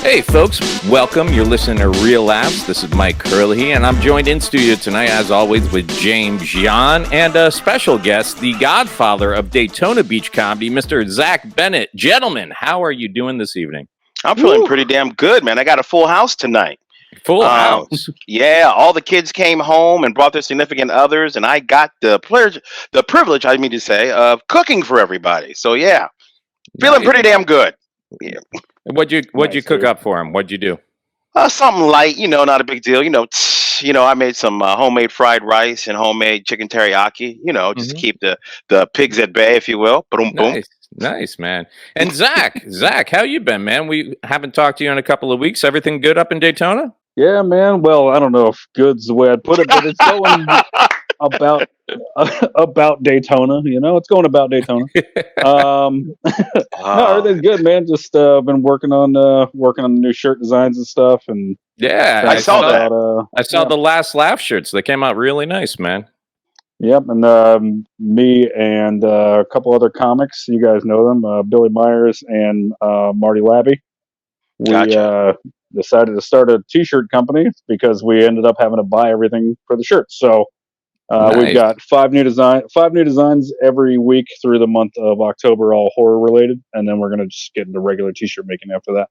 Hey folks, welcome. You're listening to Real Laughs. This is Mike Curley, and I'm joined in studio tonight, as always, with James John and a special guest, the godfather of Daytona Beach comedy, Mr. Zach Bennett. Gentlemen, how are you doing this evening? I'm feeling pretty damn good, man. I got a full house tonight. Full house? Yeah, all the kids came home and brought their significant others, and I got the privilege, I mean to say, of cooking for everybody. So yeah, feeling pretty damn good. Yeah. What'd you cook up for him? What'd you do? Something light, not a big deal. I made some homemade fried rice and homemade chicken teriyaki. Just to keep the pigs at bay, if you will. Boom, boom. Nice, man. And Zach, how you been, man? We haven't talked to you in a couple of weeks. Everything good up in Daytona? Yeah, man. Well, I don't know if good's the way I'd put it, but it's going about Daytona. It's going about Daytona. No, everything's good, man. Just been working on the new shirt designs and stuff, and yeah, I saw that. I saw the Last Laugh shirts. They came out really nice, man. Yep, and me and a couple other comics. You guys know them, Billy Myers and Marty Labby. Gotcha. We decided to start a T-shirt company because we ended up having to buy everything for the shirts. So we've got five new designs every week through the month of October, all horror related, and then we're gonna just get into regular T-shirt making after that.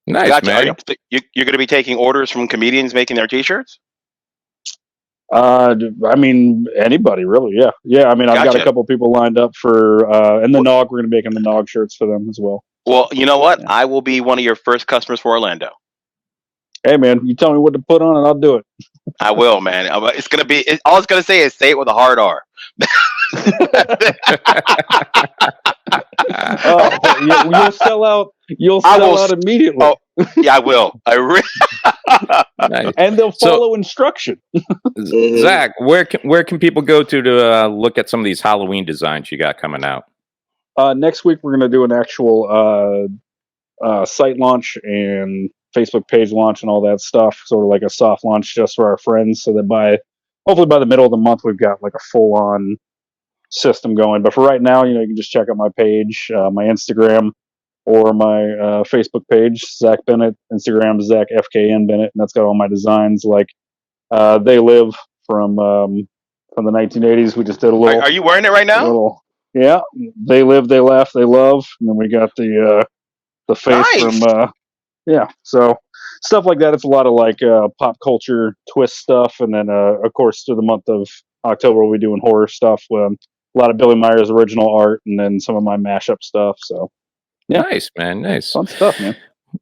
Nice, gotcha. man. You're going to be taking orders from comedians making their T-shirts? I mean, anybody really. Yeah. I mean, I've got a couple people lined up for, and the Nog. We're gonna be making the Nog shirts for them as well. Well, you know what? Yeah. I will be one of your first customers for Orlando. Hey, man, you tell me what to put on, and I'll do it. I will, man. It's gonna be. All it's gonna say is "say it with a hard R." You'll sell out. You'll sell out immediately. Oh, yeah, I will. Nice. And they'll follow instruction. Zach, where can people go to look at some of these Halloween designs you got coming out? Next week we're gonna do an actual site launch and Facebook page launch and all that stuff. Sort of like a soft launch just for our friends, so that hopefully by the middle of the month we've got like a full on system going. But for right now, you can just check out my page, my Instagram, or my Facebook page, Zach Bennett. Instagram, Zach FKN Bennett, and that's got all my designs. Like They Live from the 1980s. We just did a little. Are you wearing it right now? Yeah, They Live, They Laugh, They Love, and then we got the face from. Yeah, so stuff like that. It's a lot of like pop culture twist stuff, and then of course through the month of October we'll be doing horror stuff with a lot of Billy Myers original art, and then some of my mashup stuff. So yeah, nice, man, nice, fun stuff, man.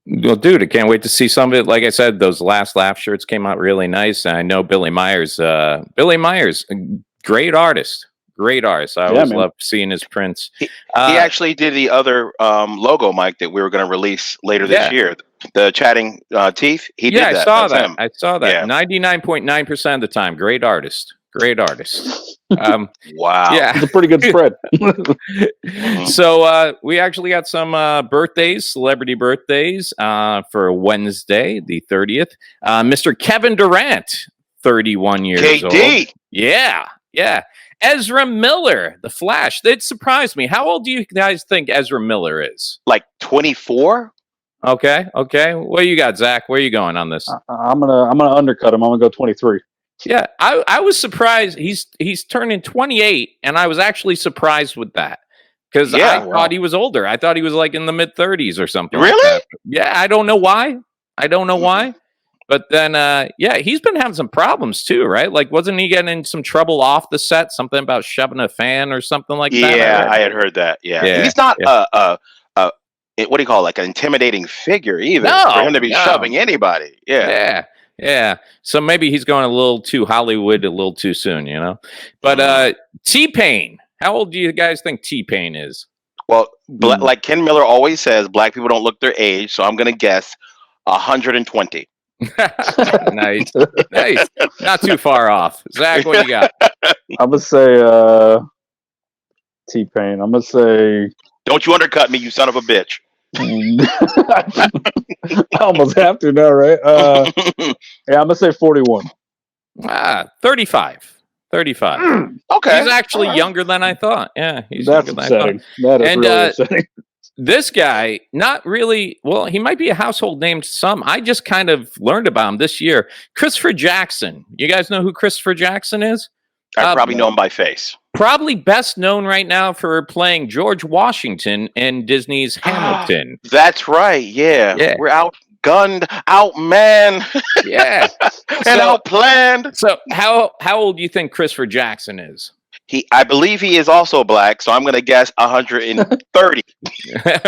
Well, dude, I can't wait to see some of it. Like I said, those Last Laugh shirts came out really nice. And I know Billy Myers, great artist. I always love seeing his prints. He actually did the other logo, Mike, that we were going to release later this year. The chatting teeth. He did that. I saw that. I saw that. 99.9% of the time. Great artist. Wow. Yeah, it's a pretty good spread. So we actually got some celebrity birthdays for Wednesday, the 30th. Mr. Kevin Durant, 31 years old. KD. Yeah. Ezra Miller, The Flash. That surprised me. How old do you guys think Ezra Miller is? Like 24? Okay. What do you got, Zach? Where are you going on this? I'm gonna undercut him. I'm gonna go 23. Yeah, I was surprised. He's turning 28, and I was actually surprised with that because I thought he was older. I thought he was like in the mid 30s or something. Really? Like that. Yeah, I don't know why. But then, he's been having some problems too, right? Like, wasn't he getting in some trouble off the set? Something about shoving a fan or something like that? Yeah, I had heard that. Yeah. He's not what do you call it? Like an intimidating figure either for him to be shoving anybody. Yeah. So maybe he's going a little too Hollywood a little too soon, But T-Pain, how old do you guys think T-Pain is? Well, like Ken Miller always says, black people don't look their age, so I'm going to guess 120. Nice. Not too far off. Zach, what you got? I'm gonna say T-Pain. I'm gonna say. Don't you undercut me, you son of a bitch. I almost have to now, right? I'm gonna say 41. 35. Okay. He's actually younger than I thought. Yeah, he's That's younger than upsetting. I thought. That is really upsetting. this guy, not really. Well, he might be a household name to some. I just kind of learned about him this year. Christopher Jackson. You guys know who Christopher Jackson is? I probably know him by face. Probably best known right now for playing George Washington in Disney's Hamilton. That's right. Yeah. We're outgunned, outmanned, yeah, and outplanned. So, how old do you think Christopher Jackson is? I believe he is also black, so I'm going to guess 130.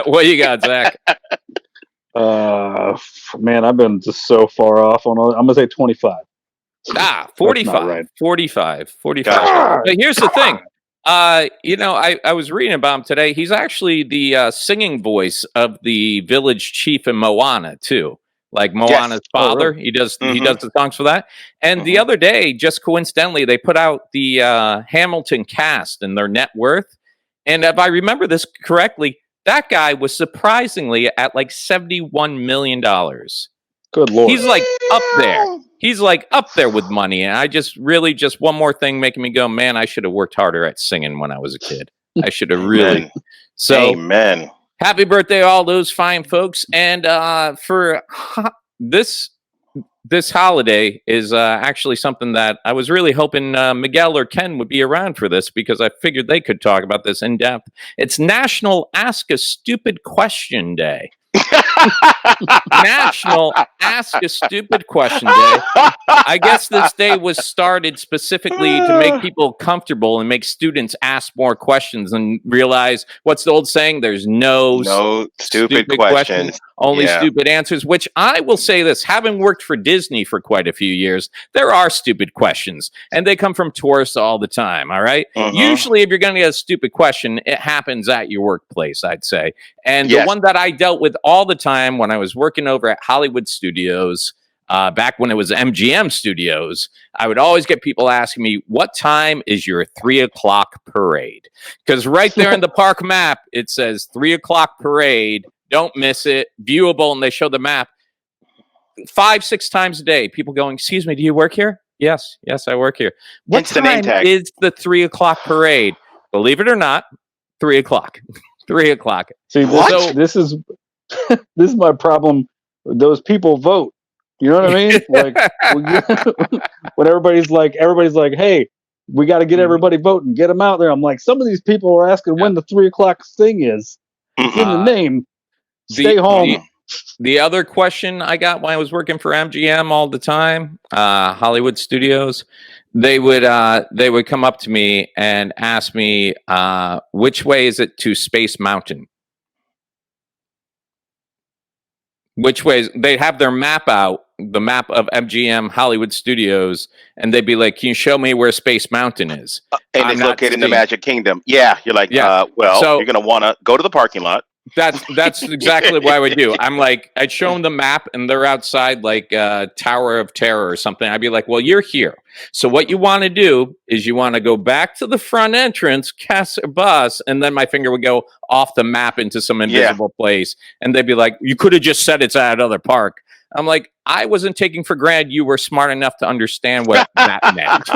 What you got, Zach? Man, I've been just so far off on all. I'm gonna say 25. 45. Right. 45. Gotcha. But here's the thing. I was reading about him today. He's actually the singing voice of the village chief in Moana too. Like Moana's father. Really? He does the songs for that. And the other day, just coincidentally, they put out the Hamilton cast and their net worth. And if I remember this correctly, that guy was surprisingly at like $71 million. Good Lord. He's like up there. He's like up there with money. And I just one more thing making me go, man, I should have worked harder at singing when I was a kid. I should have really. So, amen. Happy birthday, all those fine folks. And for this holiday is actually something that I was really hoping Miguel or Ken would be around for this, because I figured they could talk about this in depth. It's National Ask a Stupid Question Day. National Ask a Stupid Question Day. I guess this day was started specifically to make people comfortable and make students ask more questions and realize, what's the old saying? There's no stupid questions. Only stupid answers, which I will say this, having worked for Disney for quite a few years, there are stupid questions, and they come from tourists all the time, all right? Usually, if you're going to get a stupid question, it happens at your workplace, I'd say. And the one that I dealt with all the time when I was working over at Hollywood Studios, back when it was MGM Studios, I would always get people asking me, what time is your 3 o'clock parade? Because right there in the park map, it says 3 o'clock parade. Don't miss it. Viewable, and they show the map 5-6 times a day. People going, excuse me, do you work here? Yes, I work here. What time is the 3 o'clock parade? Believe it or not, 3 o'clock. 3 o'clock. See, this is my problem. Those people vote. You know what I mean? Like when everybody's like, hey, we got to get everybody voting, get them out there. I'm like, some of these people are asking when the 3 o'clock thing is. It's in the name. Stay home. The other question I got when I was working for MGM all the time, Hollywood Studios, they would come up to me and ask me, which way is it to Space Mountain? Which ways? They have their map out, the map of MGM Hollywood Studios, and they'd be like, can you show me where Space Mountain is? And it's located in the Magic Kingdom. Yeah, you're like, so you're going to want to go to the parking lot. That's exactly what I would do. I'm like, I'd show them the map, and they're outside like Tower of Terror or something. I'd be like, well, you're here. So what you want to do is you want to go back to the front entrance, catch a bus, and then my finger would go off the map into some invisible place. And they'd be like, you could have just said it's at another park. I'm like, I wasn't taking for granted you were smart enough to understand what that meant.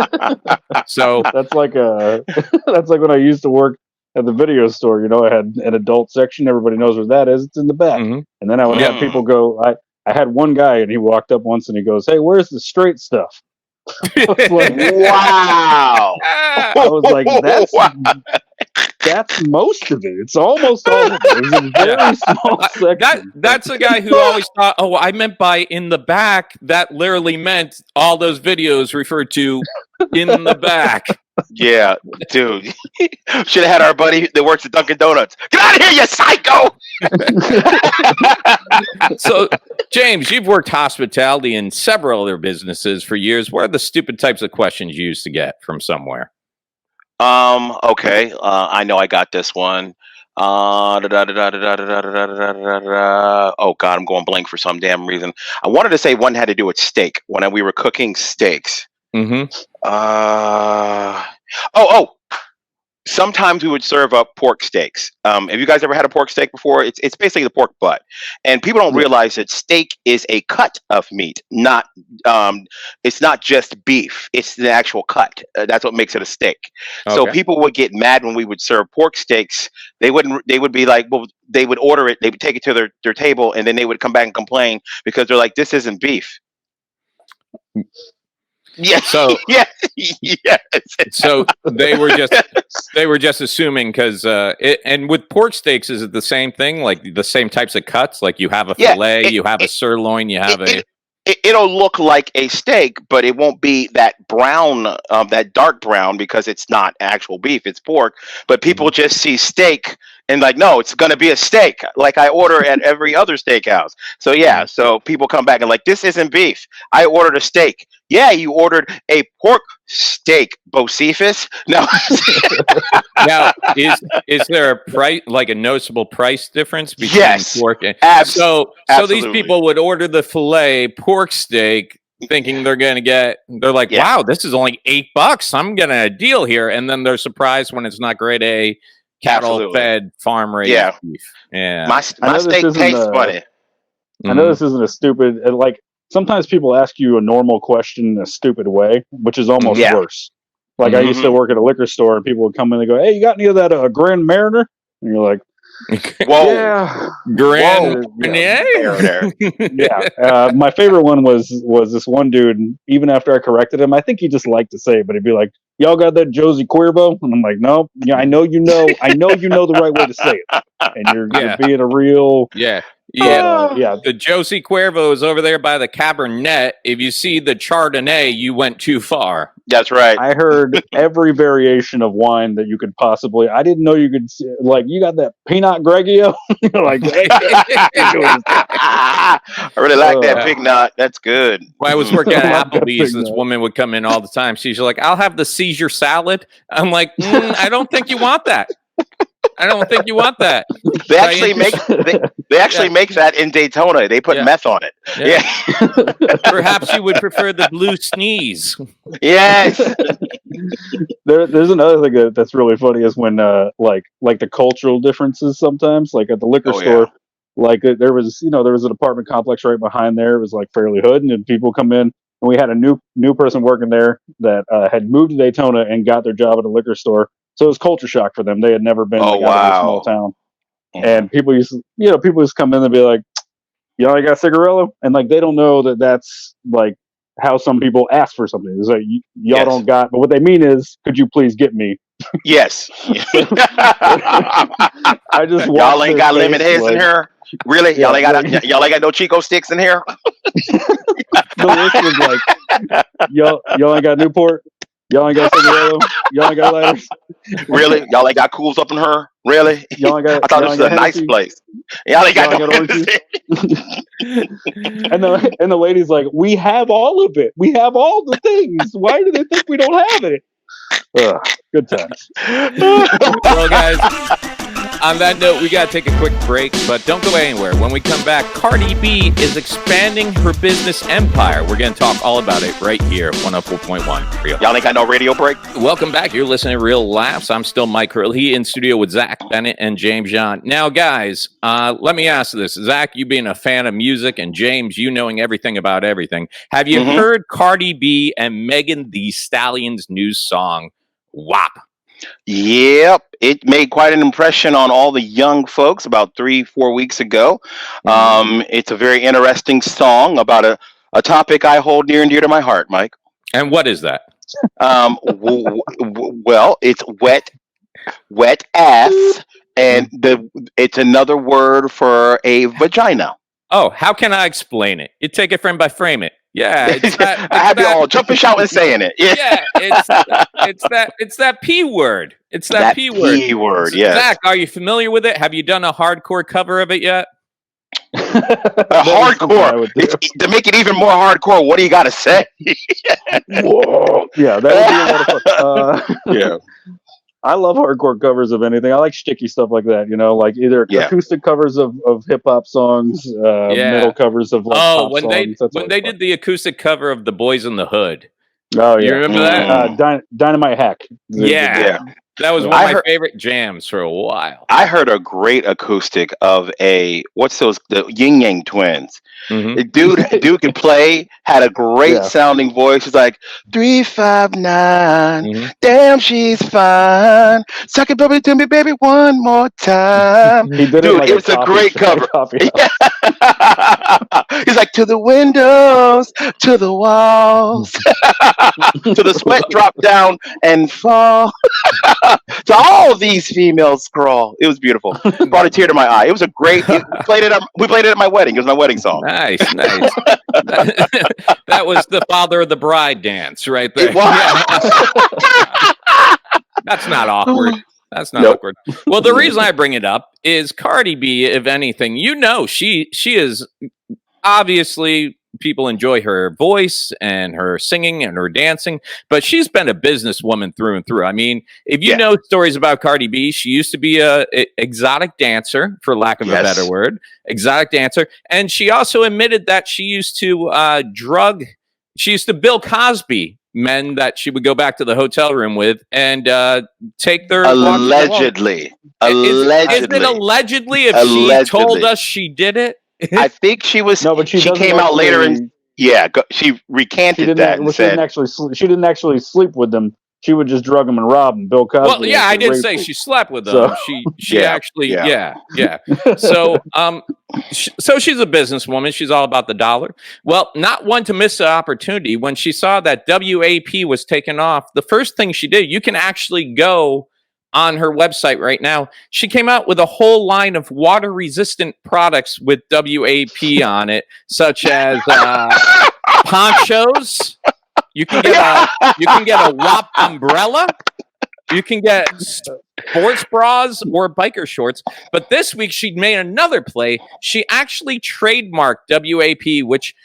So that's like when I used to work at the video store. You know, I had an adult section. Everybody knows where that is. It's in the back. And then I would have people go, I had one guy, and he walked up once and he goes, hey, where's the straight stuff? I was like, wow. I was like, that's most of it. It's almost all of it. It's a very small section. That's a guy who always thought, oh, I meant by in the back. That literally meant all those videos referred to in the back. Yeah, dude. Should have had our buddy that works at Dunkin' Donuts. Get out of here, you psycho! So, James, you've worked hospitality in several other businesses for years. What are the stupid types of questions you used to get from somewhere? Okay. I know I got this one. Oh God, I'm going blank for some damn reason. I wanted to say one had to do with steak when we were cooking steaks. sometimes we would serve up pork steaks. Have you guys ever had a pork steak before? It's basically the pork butt, and people don't realize that steak is a cut of meat, not it's not just beef. It's the actual cut. That's what makes it a steak. So Okay. people would get mad when we would serve pork steaks. They wouldn't. They would be like, well, they would order it. They would take it to their table, and then they would come back and complain because they're like, this isn't beef. Yes. So yes. Yes. so they were just assuming because and with pork steaks, is it the same thing? Like the same types of cuts? Like you have a fillet, you have a sirloin, you have it'll look like a steak, but it won't be that brown, that dark brown, because it's not actual beef, it's pork. But people just see steak and like, no, it's gonna be a steak, like I order at every other steakhouse. So yeah, so people come back and like, this isn't beef. I ordered a steak. Yeah, you ordered a pork steak, Bocephus. No. Now, is there a price, like a noticeable price difference between Yes, pork and so these absolutely. people would order the filet pork steak thinking they're like, Yeah. wow, this is only $8. I'm getting a deal here, and then they're surprised when it's not grade A cattle Absolutely. fed farm raised Yeah. beef. Yeah. My I know this steak isn't tastes funny. I know this isn't a stupid, like, sometimes people ask you a normal question in a stupid way, which is almost Yeah. worse. Like, I used to work at a liquor store, and people would come in and go, hey, you got any of that Grand Mariner? And you're like, Whoa. yeah. Grand Whoa. Marnier? Yeah. My favorite one was this one dude, and even after I corrected him, I think he just liked to say it, but he'd be like, y'all got that Josie Cuervo? And I'm like, no, yeah, I know you know the right way to say it. And you're being a real Yeah. yeah. The Josie Cuervo is over there by the Cabernet. If you see the Chardonnay, you went too far. That's right. I heard every variation of wine that you could possibly. I didn't know you could like. You got that Pinot Grigio, like. Hey, I really like that Pig Knot. That's good. When I was working I at like that Applebee's, Pig this Knot. woman would come in all the time. She's like, I'll have the Caesar salad. I'm like, I don't think you want that. I don't think you want that. They actually make that in Daytona. They put meth on it. Yeah. Perhaps you would prefer the blue sneeze. Yes. There's another thing that's really funny is when like the cultural differences sometimes, like at the liquor store. Like there was an apartment complex right behind there. It was like fairly hood, and then people come in, and we had a new person working there that had moved to Daytona and got their job at a liquor store. So it was culture shock for them. They had never been out of a small town, and people used to come in and be like, "Y'all got cigarello," and like they don't know that that's like how some people ask for something. It's like y'all don't got, but what they mean is, could you please get me? Yes. I just y'all ain't got lemon heads in here. Really? Yeah, y'all ain't got no Chico sticks in here? The list was like, y'all ain't got Newport? Y'all ain't got cigarello? Y'all ain't got lighters? Really? Y'all ain't got cools up in her? Really? Y'all ain't got, I thought this was a nice place. Y'all ain't got no oranges? and the lady's like, we have all of it. We have all the things. Why do they think we don't have it? Ugh, good times. Well, guys, on that note, we got to take a quick break, but don't go anywhere. When we come back, Cardi B is expanding her business empire. We're going to talk all about it right here, 104.1 Real. Y'all ain't got no radio break? Welcome back. You're listening to Real Laughs. I'm still Mike Hurley in studio with Zach Bennett and James John. Now, guys, let me ask this. Zach, you being a fan of music, and James, you knowing everything about everything. Have you heard Cardi B and Megan Thee Stallion's new song, WAP? Yep, it made quite an impression on all the young folks about 3-4 weeks ago. It's a very interesting song about a topic I hold near and dear to my heart, Mike. And what is that? Well, it's wet ass, and it's another word for a vagina. Oh, how can I explain it? You take it frame by frame it. Yeah, I have you all jumping, shouting, saying it. Yeah, it's that P word. It's that P word. P word, yes. Zach, are you familiar with it? Have you done a hardcore cover of it yet? Hardcore. To make it even more hardcore, what do you got to say? Whoa. Yeah, that would be a lot of fun. Yeah. I love hardcore covers of anything. I like sticky stuff like that, like either acoustic covers of hip hop songs, metal covers of like pop songs. When they did the acoustic cover of The Boys in the Hood. Oh yeah, you remember that? Dynamite Hack. Yeah. That was one I of my heard- favorite jams for a while. I heard a great acoustic of the Yin Yang Twins. Mhm. Dude could play, had a great Yeah. sounding voice. He's like 359. Mhm. Damn, she's fine. Suck it, baby, to me, baby, one more time. He did Dude, it like it was a great cover. coffee house. He's like, to the windows, to the walls, to the sweat drop down and fall. To all of these females scrawl. It was beautiful. Brought a tear to my eye. It was a great. We played it at my wedding. It was my wedding song. Nice. That was the father of the bride dance right there. It was. Yeah. That's not awkward. That's not Nope. awkward. Well, the reason I bring it up is Cardi B, if anything, she is obviously, people enjoy her voice and her singing and her dancing, but she's been a businesswoman through and through. I mean, if you know stories about Cardi B, she used to be a exotic dancer, for lack of a better word, exotic dancer. And she also admitted that she used to she used to Bill Cosby men that she would go back to the hotel room with and take their Allegedly. Is it allegedly if she told us she did it? I think she was. No, but she came out later and she recanted that and said she didn't actually sleep with them. She would just drug them and rob them. Bill Cosby. Well, yeah, I didn't say she slept with them. So- She actually, yeah. So, so she's a businesswoman. She's all about the dollar. Well, not one to miss the opportunity. When she saw that WAP was taken off, the first thing she did, you can actually go on her website right now. She came out with a whole line of water-resistant products with WAP on it, such as ponchos. You can get a WAP umbrella. You can get sports bras or biker shorts. But this week she made another play. She actually trademarked WAP, which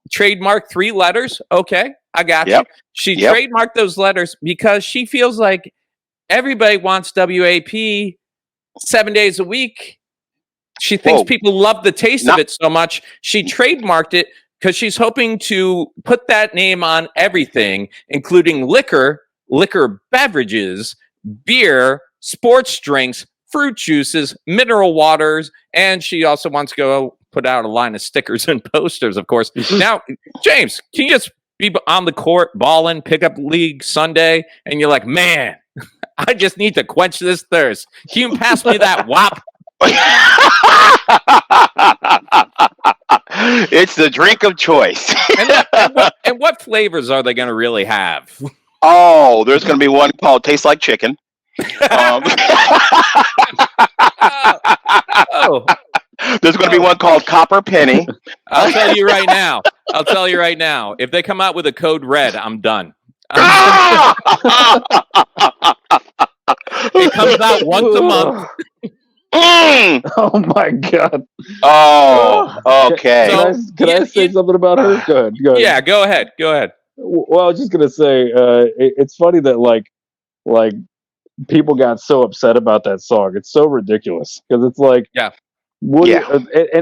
trademarked 3 letters. Okay, I got you. She trademarked those letters because she feels like everybody wants WAP 7 days a week. She thinks people love the taste of it so much. She trademarked it because she's hoping to put that name on everything, including liquor beverages, beer, sports drinks, fruit juices, mineral waters, and she also wants to go put out a line of stickers and posters, of course. Now, James, can you just be on the court, balling, pick up league Sunday, and you're like, man, I just need to quench this thirst. Can you pass me that WAP? It's the drink of choice. and what flavors are they going to really have? Oh, there's going to be one called Tastes Like Chicken. There's going to be one called Copper Penny. I'll tell you right now. If they come out with a code red, I'm done. It comes out once a month. Oh my god. Oh, okay. Can I say something about her? Go ahead. Yeah, go ahead. Well, I was just gonna say, it's funny that like people got so upset about that song. It's so ridiculous because it's like, and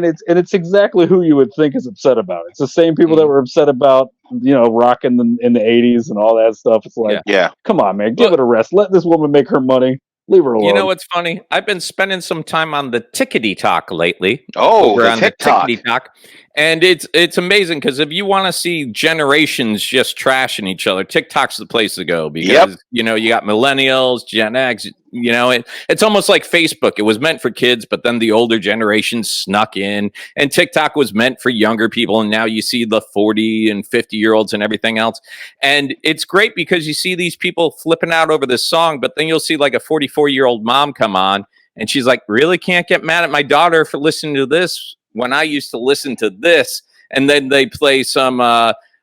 it's exactly who you would think is upset about it. It's the same people that were upset about rock in the 80s and all that stuff. It's like, come on, man, give it a rest. Let this woman make her money. Leave her alone. You know what's funny? I've been spending some time on the Tickety Talk lately. Oh, the Tickety Talk. And it's amazing because if you want to see generations just trashing each other, TikTok's the place to go because you got millennials, Gen X. It's almost like Facebook. It was meant for kids, but then the older generation snuck in, and TikTok was meant for younger people. And now you see the 40 and 50-year-olds and everything else. And it's great because you see these people flipping out over this song, but then you'll see like a 44-year-old mom come on, and she's like, "Really can't get mad at my daughter for listening to this when I used to listen to this." And then they play some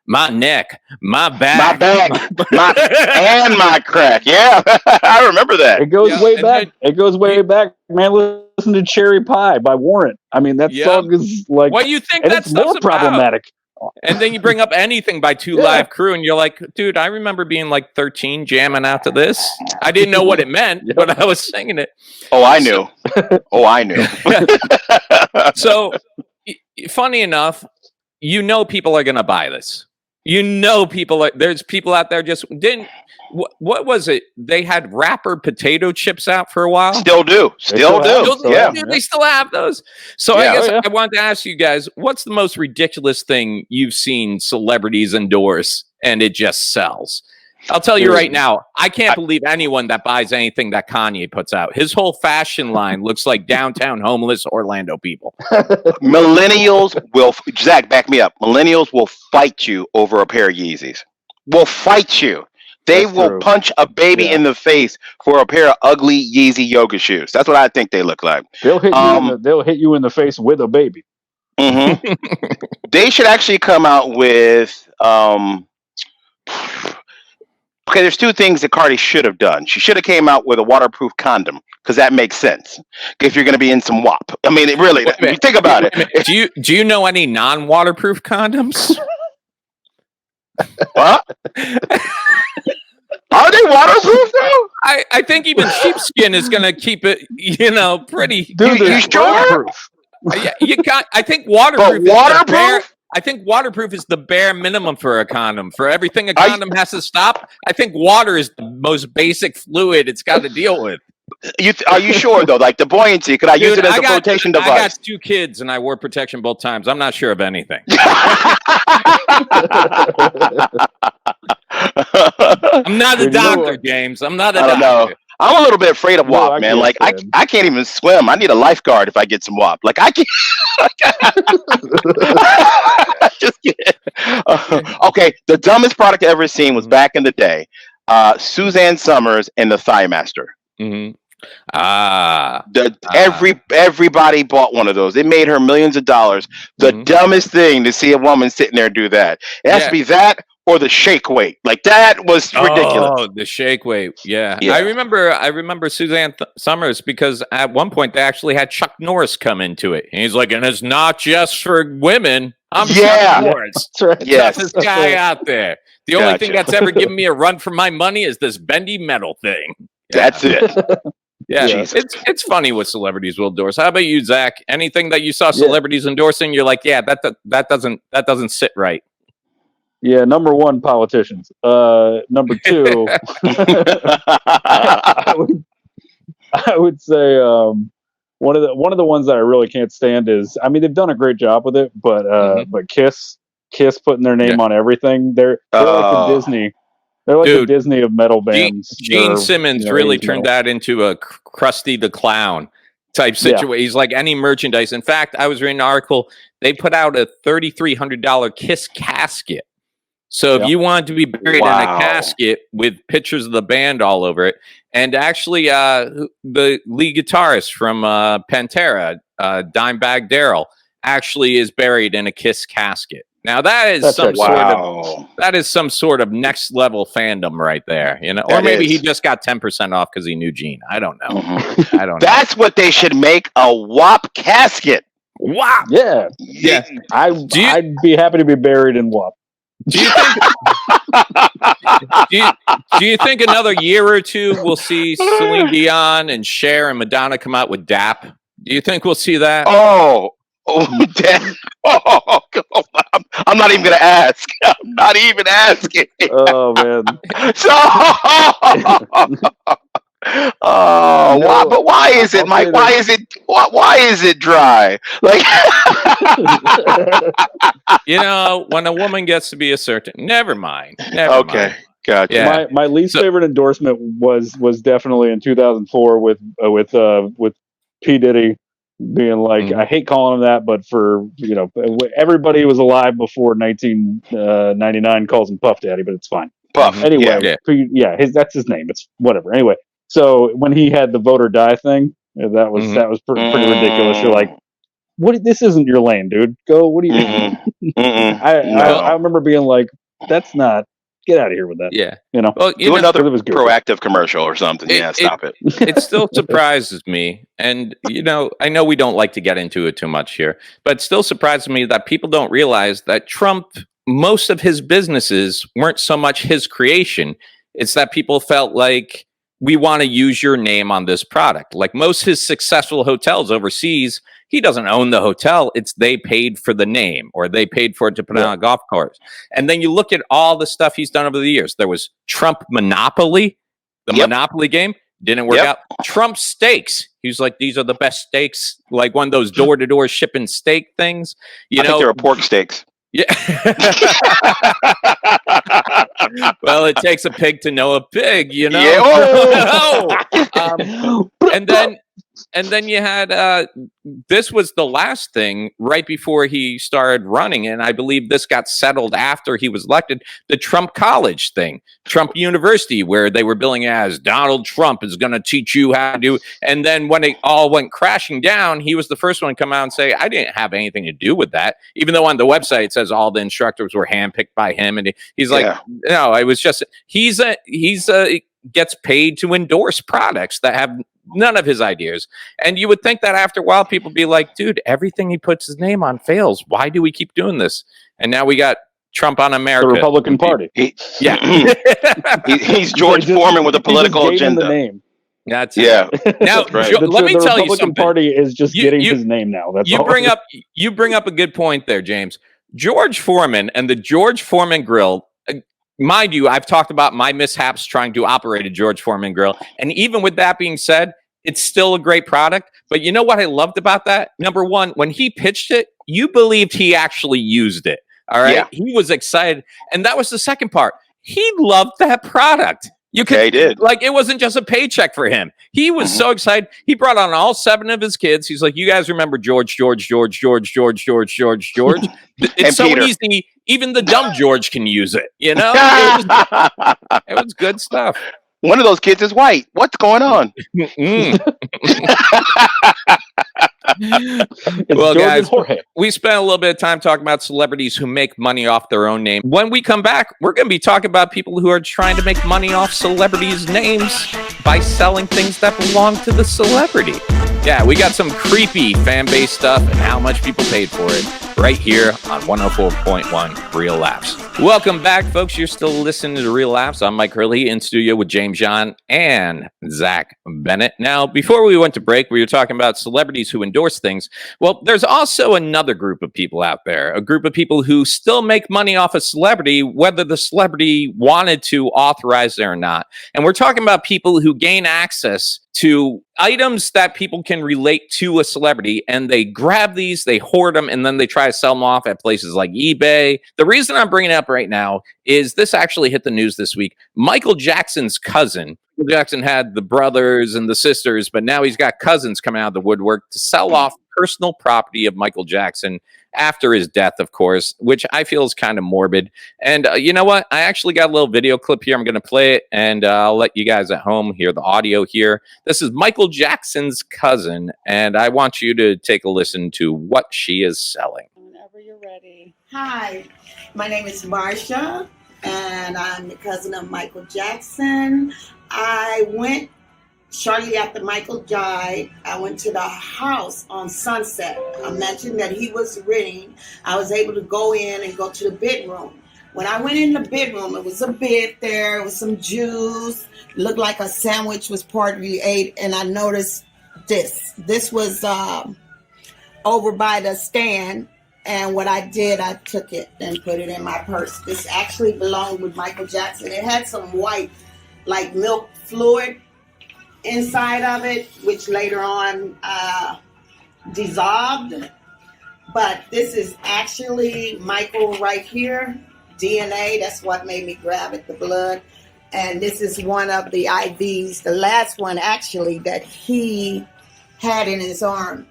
my neck, my back, and my crack. Yeah, I remember that. It goes way back. It goes way back, man. Listen to Cherry Pie by Warrant. I mean, that song is like, what do you think and that's more problematic. And then you bring up anything by Two Live Crew, and you're like, dude, I remember being like 13 jamming out to this. I didn't know what it meant, but I was singing it. Oh, I knew. I knew. So, funny enough, people are going to buy this. There's people out there just didn't. What was it? They had wrapper potato chips out for a while. Still do. Yeah. They still have those. So I guess I wanted to ask you guys, what's the most ridiculous thing you've seen celebrities endorse and it just sells? I'll tell you right now, I can't believe anyone that buys anything that Kanye puts out. His whole fashion line looks like downtown homeless Orlando people. Millennials will, Zach, back me up. Millennials will fight you over a pair of Yeezys. Will fight you. They will punch a baby in the face for a pair of ugly Yeezy yoga shoes. That's what I think they look like. They'll hit you in the face with a baby. Mm-hmm. They should actually come out with okay, there's two things that Cardi should have done. She should have came out with a waterproof condom, because that makes sense if you're going to be in some WAP. I mean, think about it. Do you know any non-waterproof condoms? What? Are they waterproof though? I think even sheepskin is going to keep it, pretty. Dude, you sure? Waterproof. Yeah, I think waterproof. I think waterproof is the bare minimum for a condom. For everything a condom has to stop, I think water is the most basic fluid it's got to deal with. Are you sure though? Like the buoyancy, could I use it as a flotation device? I got 2 kids and I wore protection both times. I'm not sure of anything. I'm not a doctor, James. I'm not a doctor. Know. I'm a little bit afraid of WAP, man. Like I can't even swim. I need a lifeguard if I get some WAP. Like I can't. Just kidding. Okay, the dumbest product I ever seen was back in the day. Suzanne Summers and the Thigh Master. Mm-hmm. Everybody bought one of those. It made her millions of dollars. The dumbest thing to see a woman sitting there do that. It has to be that or the shake weight. Like that was ridiculous. Oh, the shake weight. Yeah. I remember Suzanne Summers because at one point they actually had Chuck Norris come into it. And he's like, and it's not just for women. I'm Chuck Norris. Toughest guy out there. The only thing that's ever given me a run for my money is this bendy metal thing. Yeah. That's it. Yeah, it's funny what celebrities will endorse. How about you, Zach? Anything that you saw celebrities endorsing, you're like, yeah, that doesn't sit right. Yeah, number one, politicians. Number two, I would say one of the ones that I really can't stand is, I mean, they've done a great job with it, but Kiss putting their name on everything. They're like the Disney. They're like the Disney of metal bands. Gene Simmons really turned that into a Krusty the Clown type situation. Yeah. He's like any merchandise. In fact, I was reading an article. They put out a $3,300 Kiss casket. So if you wanted to be buried in a casket with pictures of the band all over it, and actually the lead guitarist from Pantera, Dimebag Darrell, actually is buried in a Kiss casket. Now that is some sort of next level fandom right there, or maybe he just got 10% off because he knew Gene. I don't know. I don't know. That's what they should make, a WAP casket. WAP. Yeah. I'd be happy to be buried in WAP. Do you think? do you think another year or two we'll see Celine Dion and Cher and Madonna come out with DAP? Do you think we'll see that? I'm not even gonna ask. I'm not even asking. Oh man. But why is it, Mike? Why is it dry? Like, when a woman gets to be a certain, never mind. Okay, gotcha. Yeah. My least favorite endorsement was definitely in 2004 with P. Diddy being like, I hate calling him that, but for everybody who was alive before 1999 calls him Puff Daddy, but it's fine. Puff. Anyway, that's his name. It's whatever. Anyway. So when he had the vote or die thing, that was pretty ridiculous. You're like, "What? This isn't your lane, dude. Go. What do you?" I remember being like, "That's not. Get out of here with that." Yeah, Well, do another proactive commercial or something. Stop it. It still surprises me, and I know we don't like to get into it too much here, but it still surprises me that people don't realize that Trump, most of his businesses weren't so much his creation. It's that people felt like we want to use your name on this product. Like most of his successful hotels overseas, he doesn't own the hotel. It's they paid for the name, or they paid for it to put on a golf course. And then you look at all the stuff he's done over the years. There was Trump Monopoly, the Monopoly game. Didn't work out. Trump Steaks. He was like, these are the best steaks. Like one of those door-to-door shipping steak things. I think they're pork steaks. Yeah. Well, it takes a pig to know a pig, you know. Yeah. And then you had this was the last thing right before he started running, and I believe this got settled after he was elected. The Trump College thing, Trump University, where they were billing as Donald Trump is going to teach you how to do. And then when it all went crashing down, he was the first one to come out and say, "I didn't have anything to do with that," even though on the website it says all the instructors were handpicked by him. And he's like, "No, it was just he's gets paid to endorse products that have none of his ideas." And you would think that after a while, people be like, dude, everything he puts his name on fails. Why do we keep doing this? And now we got Trump on America. The Republican Party. He's George Foreman with a political agenda. The name. That's Now, right. Let me tell you something. The Republican Party is just getting his name now. That's you bring up a good point there, James. George Foreman and the George Foreman Grill. Mind you, I've talked about my mishaps trying to operate a George Foreman grill. And even with that being said, it's still a great product. But you know what I loved about that? Number one, when he pitched it, you believed he actually used it. All right. Yeah. He was excited. And that was the second part. He loved that product. He did. Like, it wasn't just a paycheck for him. He was so excited. He brought on all 7 of his kids. He's like, you guys remember George. It's so Peter. Easy. Even the dumb George can use it. You know, it was good stuff. One of those kids is white. What's going on? Well, guys, we spent a little bit of time talking about celebrities who make money off their own name. When we come back, we're going to be talking about people who are trying to make money off celebrities' names by selling things that belong to the celebrity. Yeah, we got some creepy fan-based stuff and how much people paid for it right here on 104.1 Real Laughs. Welcome back, folks. You're still listening to Real Laughs. I'm Mike Hurley in studio with James John and Zach Bennett. Now, before we went to break, we were talking about celebrities who endorse things. Well, there's also another group of people out there, a group of people who still make money off a celebrity, whether the celebrity wanted to authorize it or not. And we're talking about people who gain access to items that people can relate to a celebrity, and they grab these, they hoard them, and then they try to sell them off at places like eBay. The reason I'm bringing it up right now is this actually hit the news this week. Michael Jackson's cousin, Michael Jackson had the brothers and the sisters, but now he's got cousins coming out of the woodwork to sell off personal property of Michael Jackson after his death, of course, which I feel is kind of morbid. And you know what? I actually got a little video clip here. I'm going to play it, and I'll let you guys at home hear the audio here. This is Michael Jackson's cousin, and I want you to take a listen to what she is selling. Whenever you're ready. Hi, my name is Marsha, and I'm the cousin of Michael Jackson. I went shortly after Michael died. I went to the house on Sunset. I mentioned that he was renting. I was able to go in and go to the bedroom. When I went in the bedroom, it was a bed there. It was some juice. It looked like a sandwich was partly ate. And I noticed this. This was over by the stand. And what I did, I took it and put it in my purse. This actually belonged with Michael Jackson. It had some white, like milk fluid inside of it, which later on dissolved. But this is actually Michael right here. DNA, that's what made me grab it, the blood. And this is one of the IVs, the last one actually that he had in his arm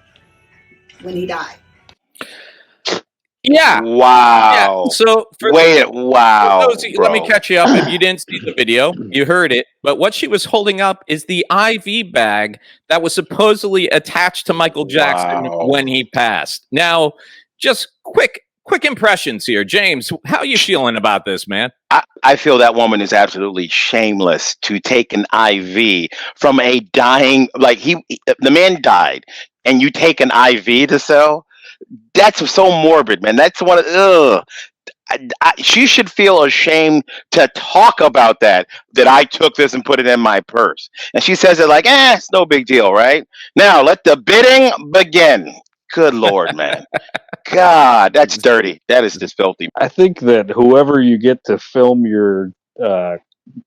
when he died. Yeah. Wow. Yeah. So wow. Let me catch you up. If you didn't see the video, you heard it. But what she was holding up is the IV bag that was supposedly attached to Michael Jackson when he passed. Now, just quick impressions here. James, how are you feeling about this, man? I feel that woman is absolutely shameless to take an IV from a dying, like the man died, and you take an IV to sell. That's so morbid, man. That's one of she should feel ashamed to talk about that I took this and put it in my purse. And she says it like, it's no big deal, right? Now let the bidding begin. Good Lord, man. God, that's dirty. That is just filthy. I think that whoever you get to film your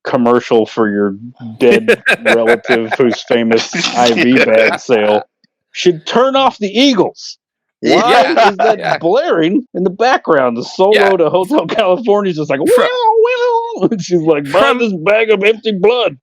commercial for your dead relative who's famous IV bag sale should turn off the Eagles. Why is that blaring in the background? The solo to Hotel California is just like, and she's like, buy this bag of empty blood.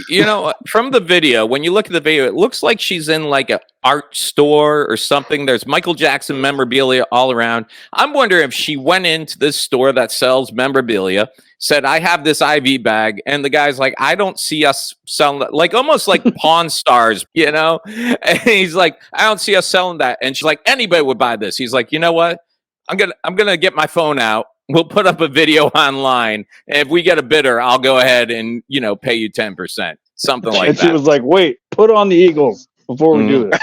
You know, from the video, when you look at the video, it looks like she's in like an art store or something. There's Michael Jackson memorabilia all around. I'm wondering if she went into this store that sells memorabilia, said, I have this IV bag, and the guy's like, I don't see us selling that. Like almost like Pawn Stars, you know? And he's like, I don't see us selling that. And she's like, anybody would buy this. He's like, you know what? I'm gonna get my phone out. We'll put up a video online. And if we get a bidder, I'll go ahead and, pay you 10%. Something like that. And she was like, wait, put on the Eagles before we do this.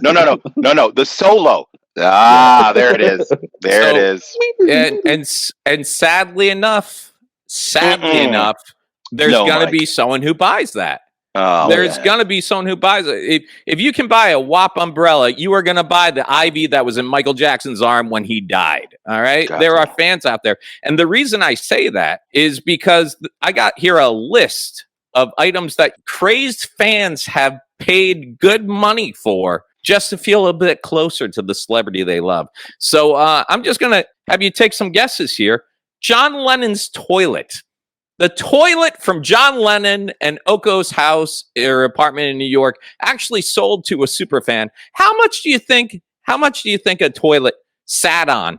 No. The solo. There it is. There it is. And sadly enough, there's going to be someone who buys that. There's going to be someone who buys it. If you can buy a WAP umbrella, you are going to buy the IV that was in Michael Jackson's arm when he died. All right. Gotcha. There are fans out there. And the reason I say that is because I got here a list of items that crazed fans have paid good money for just to feel a bit closer to the celebrity they love. So I'm just going to have you take some guesses here. John Lennon's toilet. The toilet from John Lennon and Oko's house or apartment in New York actually sold to a superfan. How much do you think a toilet sat on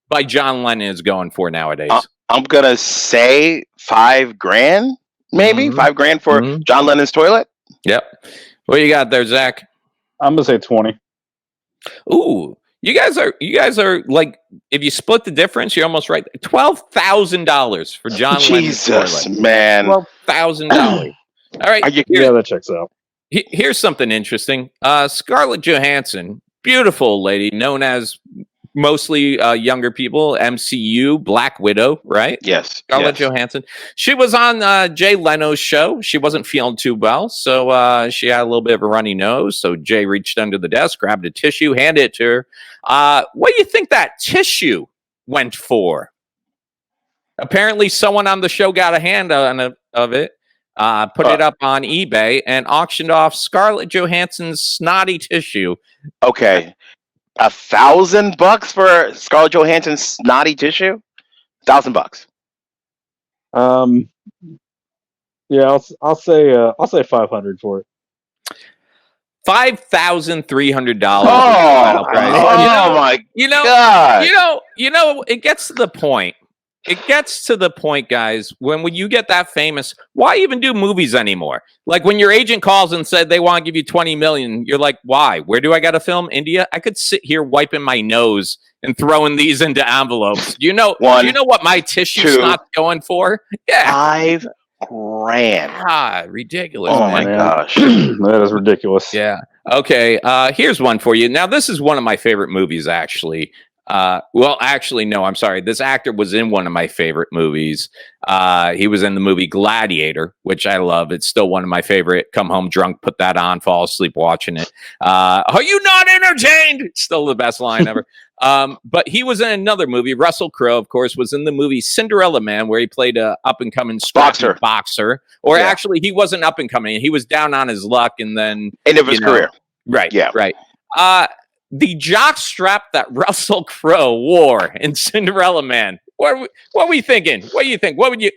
by John Lennon is going for nowadays? I'm gonna say $5,000, maybe $5,000 for John Lennon's toilet. Yep. What you got there, Zach? I'm gonna say 20. Ooh. You guys are like, if you split the difference, you're almost right. $12,000 for John Lennon's toilet. Jesus, man. $12,000. All right. Yeah, that checks out. Here's something interesting. Scarlett Johansson, beautiful lady, known as mostly younger people, MCU, Black Widow, right? Yes. Scarlett Johansson. She was on Jay Leno's show. She wasn't feeling too well, so she had a little bit of a runny nose. So Jay reached under the desk, grabbed a tissue, handed it to her. What do you think that tissue went for? Apparently, someone on the show got a hand of it, put it up on eBay, and auctioned off Scarlett Johansson's snotty tissue. Okay. $1,000 for Scarlett Johansson's snotty tissue? $1,000. Yeah, I'll say 500 for it. $5,300. Oh my God! It gets to the point. It gets to the point, guys, when you get that famous, why even do movies anymore? Like when your agent calls and said they want to give you $20 million, you're like, why? Where do I got to film? India? I could sit here wiping my nose and throwing these into envelopes. Do you know what my tissue's not going for? Yeah. $5,000. Ridiculous. Oh my gosh. That is ridiculous. Yeah. Okay. Here's one for you. Now, this is one of my favorite movies, actually. No, I'm sorry. This actor was in one of my favorite movies. He was in the movie Gladiator, which I love. It's still one of my favorite. Come home drunk, put that on, fall asleep watching it. Are you not entertained? It's still the best line ever. But he was in another movie. Russell Crowe, of course, was in the movie Cinderella Man, where he played a up-and-coming boxer. Actually, he wasn't up-and-coming. He was down on his luck, and then end of his career. Right. Yeah. Right. The jock strap that Russell Crowe wore in Cinderella Man. What were you thinking? What do you think? What do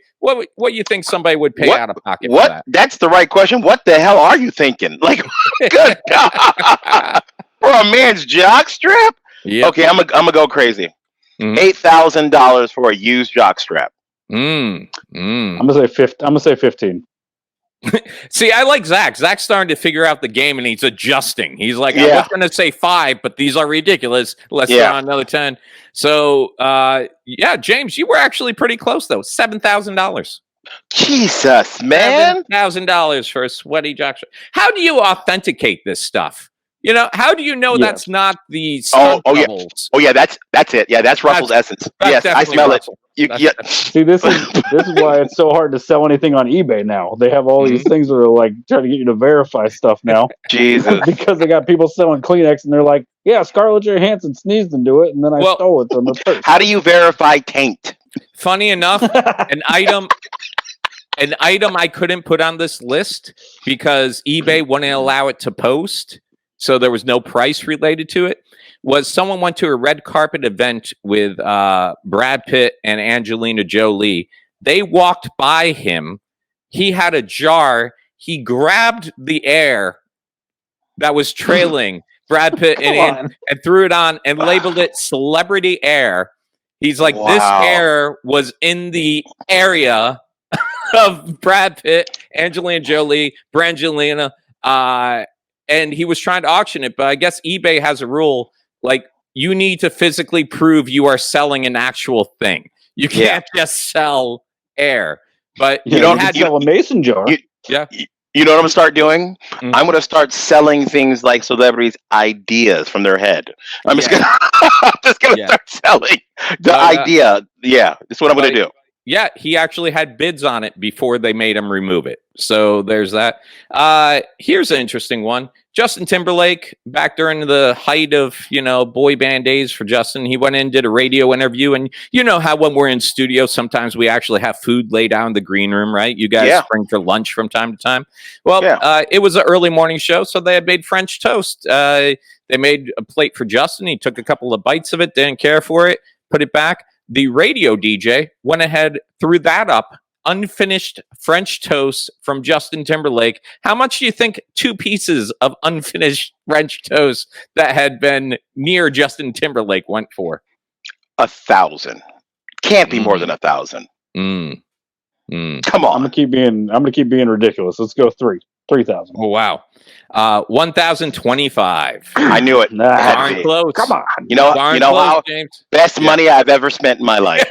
you think somebody would pay out of pocket for that? That's the right question. What the hell are you thinking? Like, good God. For a man's jock strap? Yep. Okay, I'm gonna go crazy. $8,000 for a used jock strap. I'm gonna say 15. See, I like Zach. Zach's starting to figure out the game, and he's adjusting. He's like, I was going to say 5, but these are ridiculous. Let's throw on another 10. So, James, you were actually pretty close, though. $7,000. Jesus, man. $7,000 for a sweaty jock strap. How do you authenticate this stuff? You know, how do you know Yeah. that's not the stunt yeah. doubles? Oh yeah, that's it. Yeah, that's Russell's essence. That's Yes, I definitely smell Russell. it. See, this is why it's so hard to sell anything on eBay now. They have all these things that are like trying to get you to verify stuff now. Jesus. Because they got people selling Kleenex and they're like, yeah, Scarlett Johansson sneezed into it and then I Well- stole it from the purse. How do you verify taint? Funny enough, an item I couldn't put on this list because eBay wouldn't allow it to post, so there was no price related to it. Was someone went to a red carpet event with Brad Pitt and Angelina Jolie. They walked by him. He had a jar. He grabbed the air that was trailing Brad Pitt and threw it on and labeled it celebrity air. He's like, this air was in the area of Brad Pitt, Angelina Jolie, Brangelina, and he was trying to auction it. But I guess eBay has a rule, like, you need to physically prove you are selling an actual thing. You can't just sell air. But you don't have to sell a mason jar. You know what I'm gonna start doing? Mm-hmm. I'm gonna start selling things like celebrities' ideas from their head. I'm just gonna start selling the idea. Yeah, that's what I'm gonna do. Yeah, he actually had bids on it before they made him remove it. So there's that. Here's an interesting one. Justin Timberlake, back during the height of, boy band days for Justin, he went in, did a radio interview. And you know how when we're in studio, sometimes we actually have food laid out in the green room, right? You guys bring for lunch from time to time. Well, it was an early morning show, so they had made French toast. They made a plate for Justin. He took a couple of bites of it, didn't care for it, put it back. The radio DJ went ahead, threw that up, unfinished French toast from Justin Timberlake. How much do you think 2 pieces of unfinished French toast that had been near Justin Timberlake went for? 1,000. Can't be more than 1,000. Come on. I'm gonna keep being ridiculous. Let's go 3,000. Oh wow. 1,025. I knew it. Darn close. Come on. You know close, how James. best money I've ever spent in my life.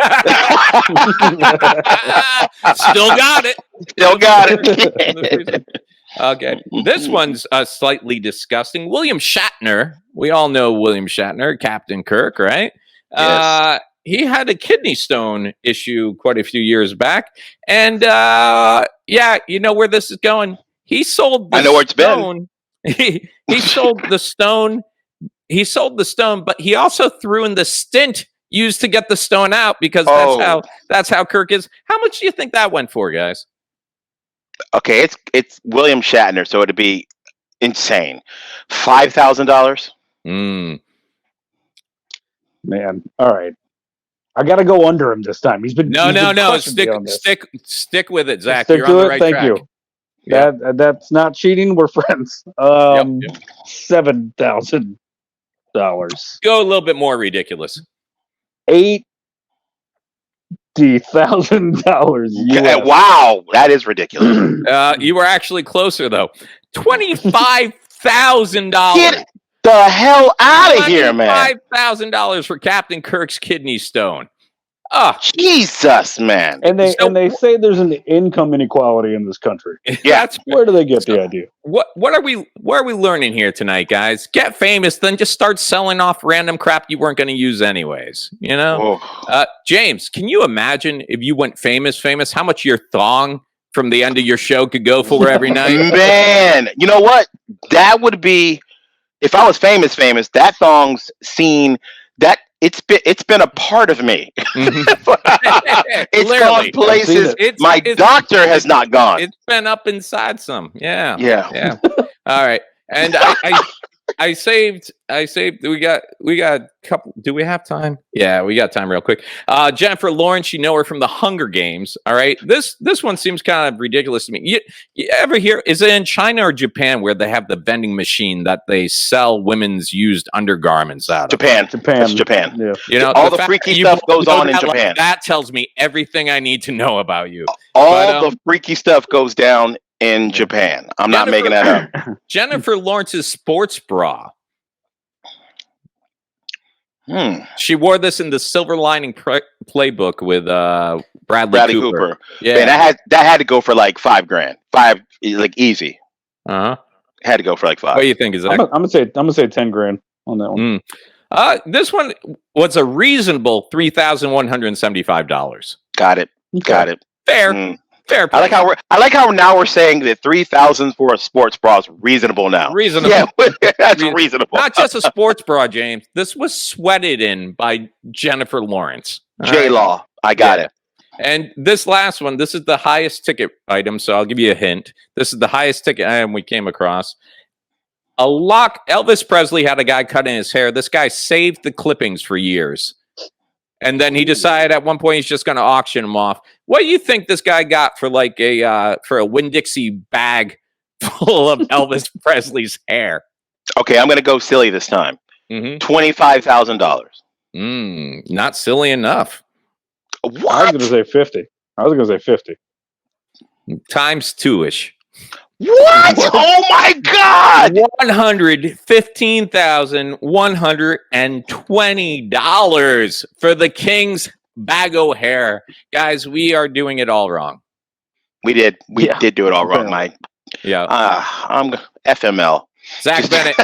Still got it. Still got it. Okay. This one's slightly disgusting. William Shatner. We all know William Shatner, Captain Kirk, right? Yes. He had a kidney stone issue quite a few years back. And you know where this is going? He sold the I know where it's stone. He sold the stone. He sold the stone, but he also threw in the stint used to get the stone out because that's how Kirk is. How much do you think that went for, guys? Okay, it's William Shatner, so it'd be insane. $5,000. Man, all right. I got to go under him this time. He's been no. Stick with it, Zach. You're on the right track. Thank you. Yeah. That's not cheating. We're friends. $7,000. Go a little bit more ridiculous. $80,000. Wow, that is ridiculous. You were actually closer though. $25,000. Get the hell out of here, man! $5,000 for Captain Kirk's kidney stone. Jesus, man! And they say there's an income inequality in this country. Yeah, where do they get the idea? What are we learning here tonight, guys? Get famous, then just start selling off random crap you weren't going to use anyways. You know, James, can you imagine if you went famous? How much your thong from the end of your show could go for every night? Man, you know what? That would be if I was famous. That thong's seen that. It's been a part of me. It's gone places my doctor has not gone. It's been up inside some. Yeah. All right. And I saved. We got a couple. Do we have time? Yeah, we got time real quick. Jennifer Lawrence, you know her from the Hunger Games. All right. This one seems kind of ridiculous to me. You ever hear, is it in China or Japan where they have the vending machine that they sell women's used undergarments out of? Japan. It's Japan. Yeah. You know, all the freaky stuff goes on in Japan. That tells me everything I need to know about you. All the freaky stuff goes down in Japan. I'm not making that up. Jennifer Lawrence's sports bra. She wore this in the Silver Lining playbook with Bradley Cooper. Yeah, man, that had to go for like $5,000. Like easy. Uh-huh. Had to go for like 5. What do you think, Zach? I'm gonna say 10 grand on that one. This one was a reasonable $3,175. Got it. Okay. Got it. Fair. Fair. I like how now we're saying that 3,000 for a sports bra is reasonable now. Reasonable. Yeah, that's reasonable. Not just a sports bra, James. This was sweated in by Jennifer Lawrence. J-Law. I got it. And this last one, this is the highest ticket item, so I'll give you a hint. This is the highest ticket item we came across. A lock. Elvis Presley had a guy cutting his hair. This guy saved the clippings for years. And then he decided at one point he's just going to auction them off. What do you think this guy got for like for a Winn-Dixie bag full of Elvis Presley's hair? Okay, I'm going to go silly this time. $25,000. Not silly enough. What? I was gonna say 50. Times 2-ish. What? Oh my God! $115,120 for the King's bag o' hair. Guys, we are doing it all wrong. We did. We did do it all wrong, Mike. Yeah. I'm FML. Zach Bennett,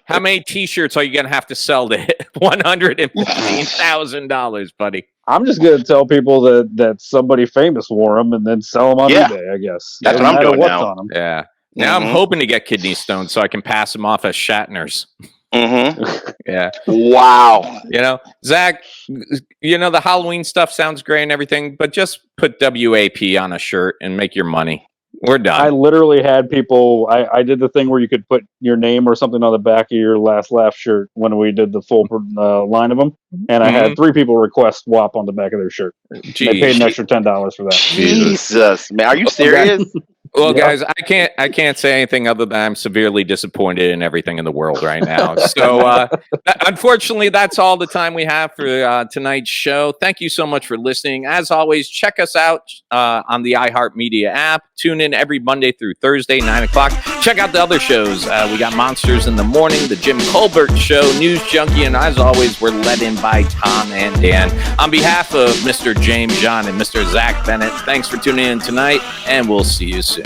how many T-shirts are you going to have to sell to hit $115,000, buddy? I'm just going to tell people that somebody famous wore them and then sell them on eBay, I guess. That's what I'm doing now. On them. Yeah. Now I'm hoping to get kidney stones so I can pass them off as Shatner's. Yeah. Wow. You know, Zach, the Halloween stuff sounds great and everything, but just put WAP on a shirt and make your money. We're done. I literally had people. I did the thing where you could put your name or something on the back of your Last Laugh shirt when we did the full line of them, and I had 3 people request WAP on the back of their shirt. They paid an extra $10 for that. Jesus, man, are you serious? Well, guys, I can't say anything other than I'm severely disappointed in everything in the world right now. So, unfortunately, that's all the time we have for tonight's show. Thank you so much for listening. As always, check us out on the iHeartMedia app. Tune in every Monday through Thursday, 9 o'clock. Check out the other shows. We got Monsters in the Morning, the Jim Colbert Show, News Junkie, and as always, we're led in by Tom and Dan. On behalf of Mr. James John and Mr. Zach Bennett, thanks for tuning in tonight, and we'll see you soon.